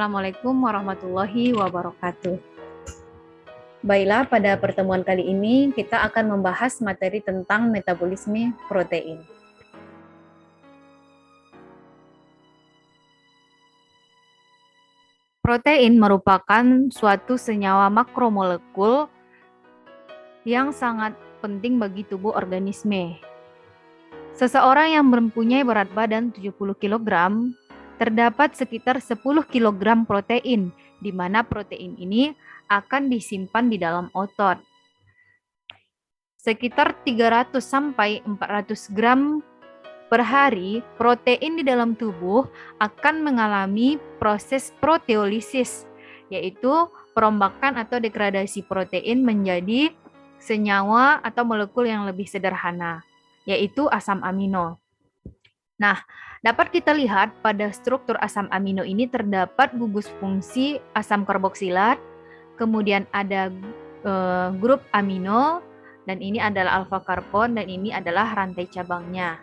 Assalamualaikum warahmatullahi wabarakatuh. Baiklah, pada pertemuan kali ini kita akan membahas materi tentang metabolisme protein. Protein merupakan suatu senyawa makromolekul yang sangat penting bagi tubuh organisme. Seseorang yang mempunyai berat badan 70 kg terdapat sekitar 10 kg protein, di mana protein ini akan disimpan di dalam otot. Sekitar 300 sampai 400 gram per hari, protein di dalam tubuh akan mengalami proses proteolisis, yaitu perombakan atau degradasi protein menjadi senyawa atau molekul yang lebih sederhana, yaitu asam amino. Nah, dapat kita lihat pada struktur asam amino ini terdapat gugus fungsi asam karboksilat, kemudian ada grup amino, dan ini adalah alfa karbon, dan ini adalah rantai cabangnya.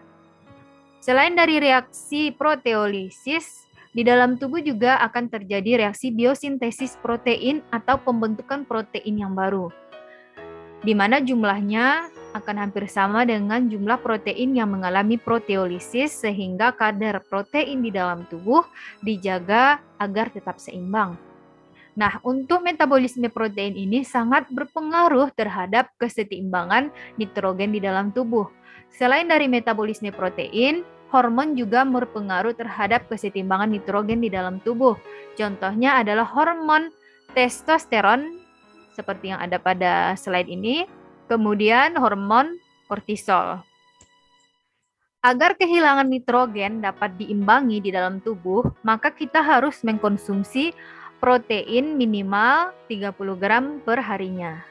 Selain dari reaksi proteolisis, di dalam tubuh juga akan terjadi reaksi biosintesis protein atau pembentukan protein yang baru, di mana jumlahnya akan hampir sama dengan jumlah protein yang mengalami proteolisis, sehingga kadar protein di dalam tubuh dijaga agar tetap seimbang. Nah, untuk metabolisme protein ini sangat berpengaruh terhadap keseimbangan nitrogen di dalam tubuh. Selain dari metabolisme protein, hormon juga berpengaruh terhadap keseimbangan nitrogen di dalam tubuh. Contohnya adalah hormon testosteron, seperti yang ada pada slide ini, kemudian hormon kortisol. Agar kehilangan nitrogen dapat diimbangi di dalam tubuh, maka kita harus mengkonsumsi protein minimal 30 gram per harinya.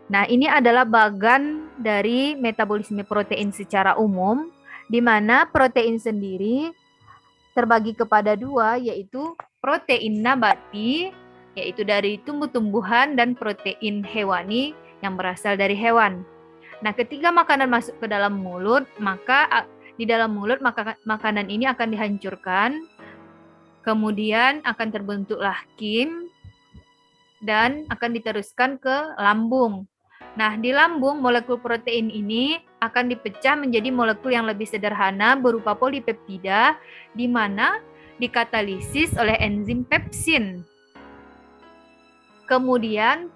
Nah, ini adalah bagan dari metabolisme protein secara umum, di mana protein sendiri terbagi kepada dua, yaitu protein nabati, yaitu dari tumbuh-tumbuhan, dan protein hewani yang berasal dari hewan. Nah, ketika makanan masuk ke dalam mulut, maka di dalam mulut makanan ini akan dihancurkan, kemudian akan terbentuklah kim, dan akan diteruskan ke lambung. Nah, di lambung molekul protein ini akan dipecah menjadi molekul yang lebih sederhana berupa polipeptida, di mana dikatalisis oleh enzim pepsin. Kemudian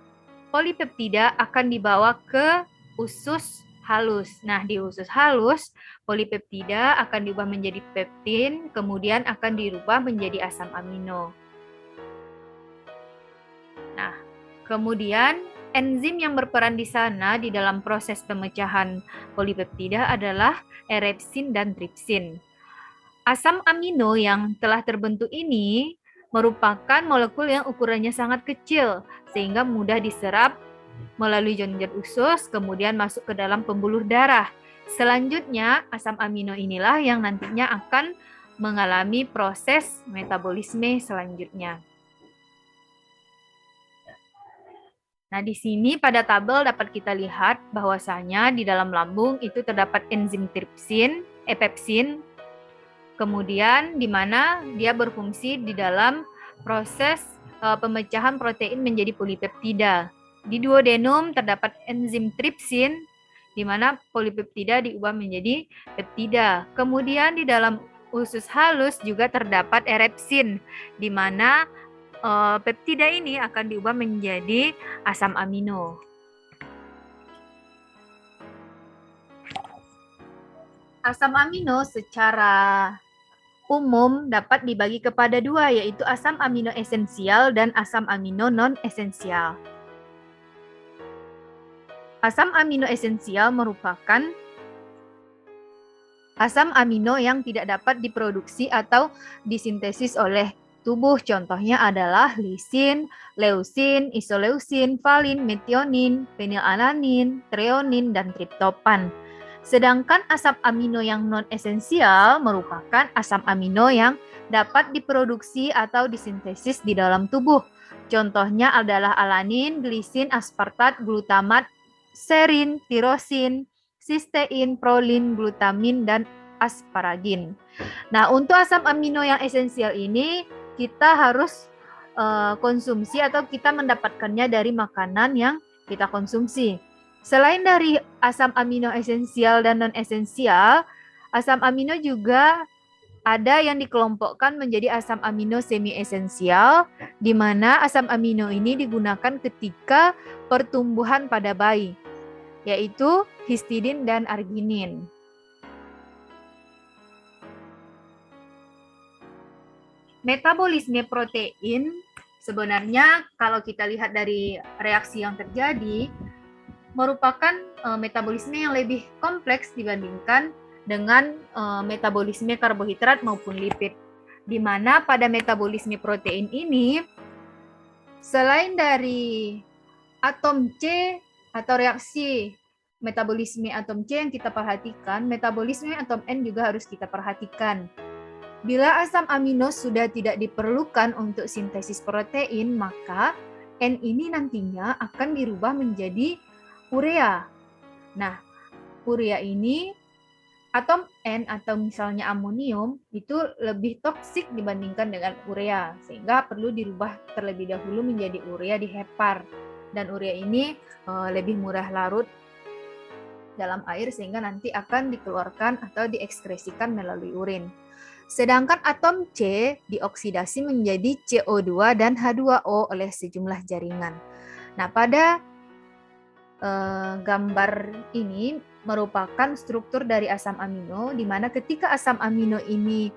polipeptida akan dibawa ke usus halus. Nah, di usus halus, polipeptida akan diubah menjadi peptin, kemudian akan dirubah menjadi asam amino. Nah, kemudian enzim yang berperan di sana di dalam proses pemecahan polipeptida adalah erepsin dan tripsin. Asam amino yang telah terbentuk ini merupakan molekul yang ukurannya sangat kecil, sehingga mudah diserap melalui jonjol usus, kemudian masuk ke dalam pembuluh darah. Selanjutnya, asam amino inilah yang nantinya akan mengalami proses metabolisme selanjutnya. Nah, di sini pada tabel dapat kita lihat bahwasanya di dalam lambung itu terdapat enzim pepsin, kemudian di mana dia berfungsi di dalam proses pemecahan protein menjadi polipeptida. Di duodenum terdapat enzim tripsin, di mana polipeptida diubah menjadi peptida. Kemudian di dalam usus halus juga terdapat erepsin, di mana peptida ini akan diubah menjadi asam amino. Asam amino secara umum dapat dibagi kepada dua, yaitu asam amino esensial dan asam amino non-esensial. Asam amino esensial merupakan asam amino yang tidak dapat diproduksi atau disintesis oleh tubuh. Contohnya adalah lisin, leusin, isoleusin, valin, metionin, fenilalanin, treonin, dan triptopan. Sedangkan asam amino yang non-esensial merupakan asam amino yang dapat diproduksi atau disintesis di dalam tubuh. Contohnya adalah alanin, glisin, aspartat, glutamat, serin, tirosin, sistein, prolin, glutamin, dan asparagin. Nah, untuk asam amino yang esensial ini kita harus konsumsi atau kita mendapatkannya dari makanan yang kita konsumsi. Selain dari asam amino esensial dan non-esensial, asam amino juga ada yang dikelompokkan menjadi asam amino semi-esensial, di mana asam amino ini digunakan ketika pertumbuhan pada bayi, yaitu histidin dan arginin. Metabolisme protein sebenarnya kalau kita lihat dari reaksi yang terjadi merupakan metabolisme yang lebih kompleks dibandingkan dengan metabolisme karbohidrat maupun lipid. Di mana pada metabolisme protein ini selain dari atom C atau reaksi metabolisme atom C yang kita perhatikan, metabolisme atom N juga harus kita perhatikan. Bila asam amino sudah tidak diperlukan untuk sintesis protein, maka N ini nantinya akan dirubah menjadi urea. Nah, urea ini atom N atau misalnya amonium itu lebih toksik dibandingkan dengan urea, sehingga perlu dirubah terlebih dahulu menjadi urea di hepar. Dan urea ini lebih murah larut dalam air sehingga nanti akan dikeluarkan atau diekskresikan melalui urin. Sedangkan atom C dioksidasi menjadi CO2 dan H2O oleh sejumlah jaringan. Nah, pada gambar ini merupakan struktur dari asam amino, di mana ketika asam amino ini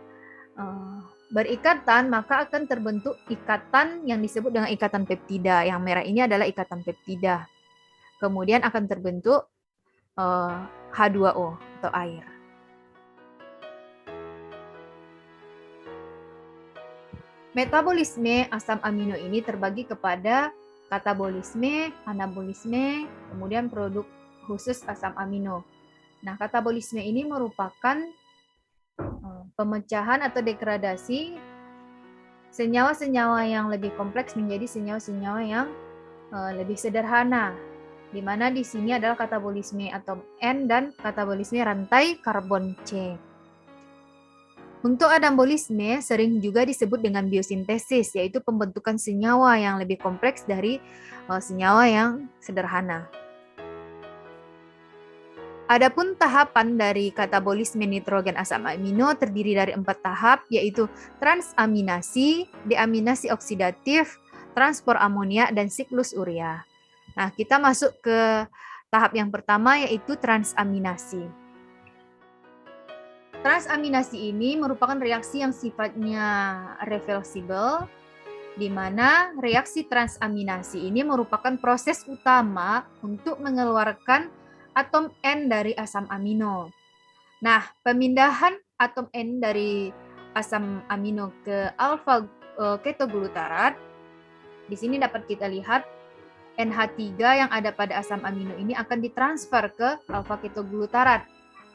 berikatan, maka akan terbentuk ikatan yang disebut dengan ikatan peptida. Yang merah ini adalah ikatan peptida. Kemudian akan terbentuk H2O atau air. Metabolisme asam amino ini terbagi kepada katabolisme, anabolisme, kemudian produk khusus asam amino. Nah, katabolisme ini merupakan pemecahan atau degradasi senyawa-senyawa yang lebih kompleks menjadi senyawa-senyawa yang lebih sederhana, di mana di sini adalah katabolisme atom N dan katabolisme rantai karbon C. Untuk anabolisme sering juga disebut dengan biosintesis, yaitu pembentukan senyawa yang lebih kompleks dari senyawa yang sederhana. Adapun tahapan dari katabolisme nitrogen asam amino terdiri dari 4 tahap, yaitu transaminasi, deaminasi oksidatif, transport amonia, dan siklus urea. Nah, kita masuk ke tahap yang pertama, yaitu transaminasi. Transaminasi ini merupakan reaksi yang sifatnya reversibel, di mana reaksi transaminasi ini merupakan proses utama untuk mengeluarkan atom N dari asam amino. Nah, pemindahan atom N dari asam amino ke alfa ketoglutarat, di sini dapat kita lihat NH3 yang ada pada asam amino ini akan ditransfer ke alfa ketoglutarat.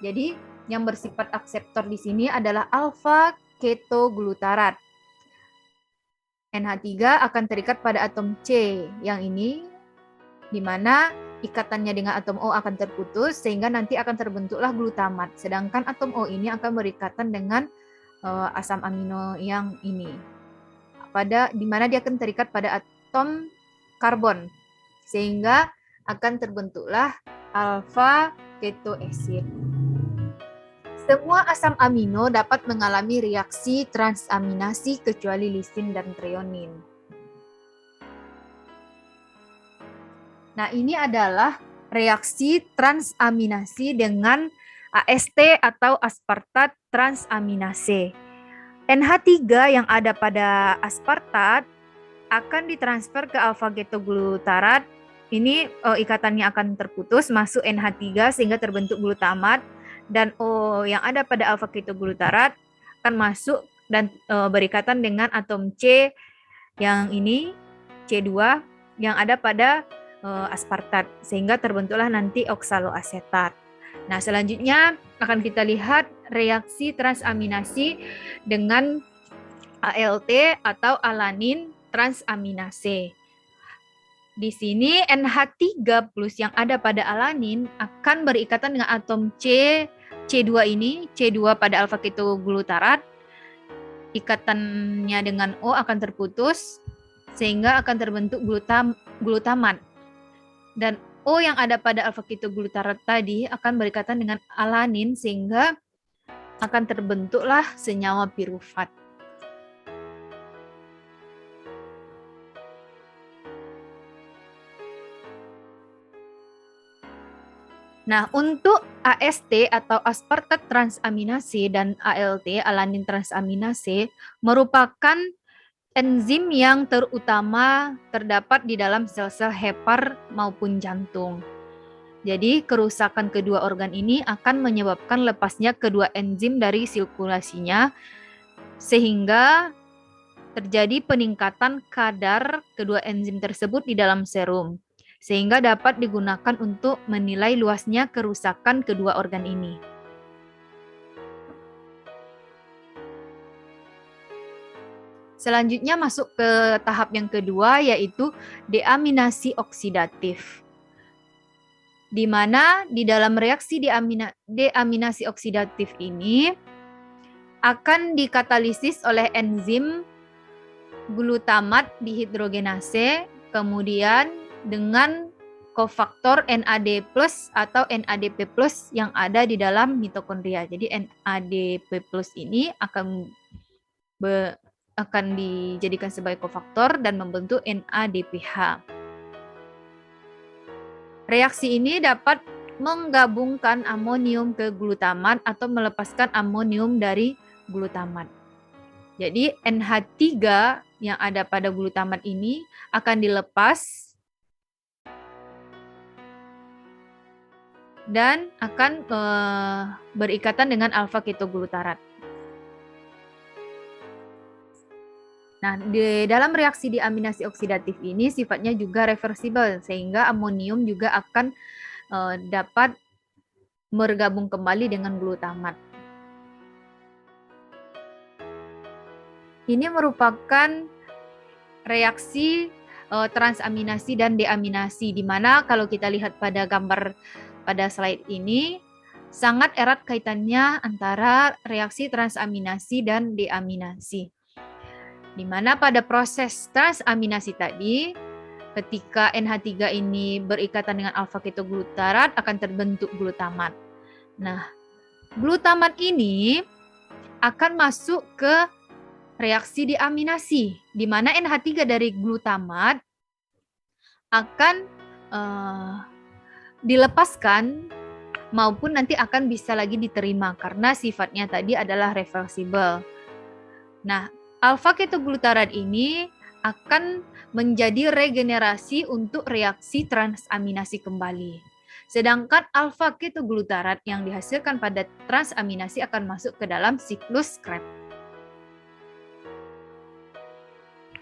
Jadi, yang bersifat akseptor di sini adalah alfa ketoglutarat. NH3 akan terikat pada atom C yang ini, di mana ikatannya dengan atom O akan terputus sehingga nanti akan terbentuklah glutamat. Sedangkan atom O ini akan berikatan dengan asam amino yang ini, di mana dia akan terikat pada atom karbon sehingga akan terbentuklah alfa ketoasid. Semua asam amino dapat mengalami reaksi transaminasi kecuali lisin dan treonin. Nah, ini adalah reaksi transaminasi dengan AST atau aspartat transaminase. NH3 yang ada pada aspartat akan ditransfer ke alfa ketoglutarat. Ini ikatannya akan terputus masuk NH3 sehingga terbentuk glutamat. Dan O yang ada pada alfa ketoglutarat akan masuk dan berikatan dengan atom C yang ini, C2, yang ada pada aspartat, sehingga terbentuklah nanti oksaloasetat. Nah, selanjutnya akan kita lihat reaksi transaminasi dengan ALT atau alanin transaminase. Di sini NH3+ yang ada pada alanin akan berikatan dengan atom C2 ini, C2 pada alfa ketoglutarat, ikatannya dengan O akan terputus sehingga akan terbentuk glutamat. Dan O yang ada pada alfa ketoglutarate tadi akan berikatan dengan alanin sehingga akan terbentuklah senyawa pirufat. Nah, untuk AST atau aspartate transaminase dan ALT, alanin transaminase, merupakan enzim yang terutama terdapat di dalam sel-sel hepar maupun jantung. Jadi, kerusakan kedua organ ini akan menyebabkan lepasnya kedua enzim dari sirkulasinya, sehingga terjadi peningkatan kadar kedua enzim tersebut di dalam serum, sehingga dapat digunakan untuk menilai luasnya kerusakan kedua organ ini. Selanjutnya masuk ke tahap yang kedua, yaitu deaminasi oksidatif. Di mana di dalam reaksi deaminasi oksidatif ini akan dikatalisis oleh enzim glutamat dihidrogenase, kemudian dengan kofaktor NAD+ atau NADP+ yang ada di dalam mitokondria. Jadi NADP+ ini akan dijadikan sebagai kofaktor dan membentuk NADPH. Reaksi ini dapat menggabungkan amonium ke glutamat atau melepaskan amonium dari glutamat. Jadi NH3 yang ada pada glutamat ini akan dilepas dan akan berikatan dengan alfa ketoglutarate. Nah, di dalam reaksi deaminasi oksidatif ini sifatnya juga reversibel, sehingga amonium juga akan dapat bergabung kembali dengan glutamat. Ini merupakan reaksi transaminasi dan deaminasi, di mana kalau kita lihat pada gambar pada slide ini, sangat erat kaitannya antara reaksi transaminasi dan deaminasi. Di mana pada proses transaminasi tadi, ketika NH3 ini berikatan dengan alfa ketoglutarate akan terbentuk glutamat. Nah, glutamat ini akan masuk ke reaksi deaminasi, di mana NH3 dari glutamat akan dilepaskan maupun nanti akan bisa lagi diterima karena sifatnya tadi adalah reversible. Nah, alfa ketoglutarate ini akan menjadi regenerasi untuk reaksi transaminasi kembali. Sedangkan alfa ketoglutarate yang dihasilkan pada transaminasi akan masuk ke dalam siklus Krebs.